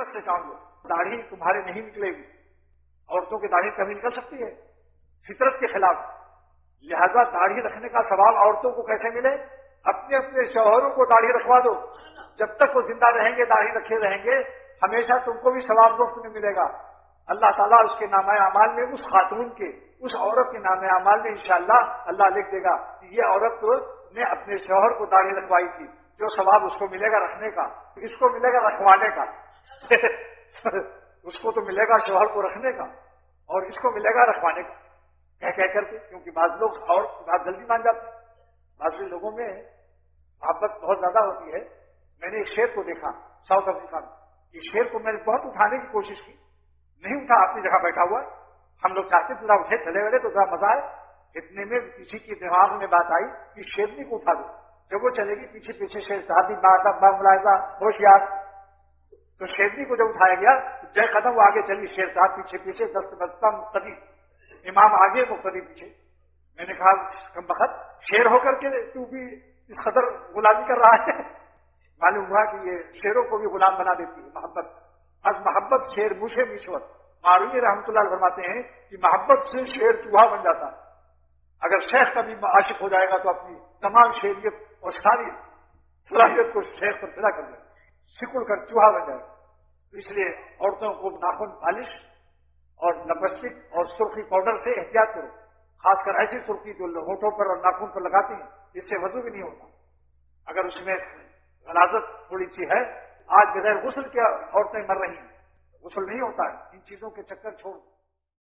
حکمت سے کام لو. داڑھی تمہارے نہیں نکلے گی, عورتوں کی داڑھی کبھی نکل سکتی ہے؟ فطرت کے خلاف. لہذا داڑھی رکھنے کا ثواب عورتوں کو کیسے ملے؟ اپنے اپنے شوہروں کو داڑھی رکھوا دو. جب تک وہ زندہ رہیں گے داڑھی رکھے رہیں گے, ہمیشہ تم کو بھی ثواب مفت میں ملے گا. اللہ تعالیٰ اس کے نامہ اعمال میں, اس خاتون کے, اس عورت کے نامہ اعمال میں انشاءاللہ اللہ لکھ دے گا کہ یہ عورت نے اپنے شوہر کو داڑھی رکھوائی تھی. جو ثواب اس کو ملے گا رکھنے کا, اس کو ملے گا رکھوانے کا. اس کو تو ملے گا شوہر کو رکھنے کا, اور اس کو ملے گا رکھوانے کا. کہہ کر کے, کیونکہ بعض لوگ اور بات جلدی مان جاتے ہیں. بعض لوگوں میں محبت بہت زیادہ ہوتی ہے. میں نے ایک شیر کو دیکھا ساؤتھ افریقہ میں. اس شیر کو میں نے بہت اٹھانے کی کوشش کی, نہیں اٹھا, اپنی جگہ بیٹھا ہوا ہے. ہم لوگ چاہتے تھوڑا اٹھے چلے گئے تو ذرا مزہ آئے. اتنے میں کسی کی دماغ میں بات آئی کہ شیرنی کو اٹھا دو. جب وہ چلے گی پیچھے پیچھے شیر صاحب بھی با ملاحظہ ہوشیار, تو شیرنی کو جب اٹھایا گیا جے قدم وہ آگے چلی, شیر صاحب پیچھے پیچھے, دست بستہ مقتدی, امام آگے مقتدی پیچھے. میں نے کہا کم بخت شیر ہو کر کے تو بھی اس قدر غلامی کر رہا ہے. معلوم ہوا کہ یہ شیروں کو بھی غلام بنا دیتی ہے محبت. از محبت شیر موشے میشور. ماروی رحمۃ اللہ علیہ فرماتے ہیں کہ محبت سے شیر چوہا بن جاتا ہے. اگر شیخ کبھی عاشق ہو جائے گا تو اپنی تمام شیریت اور ساری صلاحیت کو شیخ پر فدا کر دے گا, سکڑ کر چوہا بن جائے گا. تو اس لیے عورتوں کو ناخن پالش اور لپسٹک اور سرخی پاؤڈر سے احتیاط کرو. خاص کر ایسی سرخی جو ہونٹوں پر اور ناخن پر لگاتی ہیں, اس سے وضو بھی نہیں ہوتا. اگر اس میں غلاظت تھوڑی سی ہے. آج بغیر غسل کے عورتیں مر رہی ہیں, غسل نہیں ہوتا ہے. ان چیزوں کے چکر چھوڑ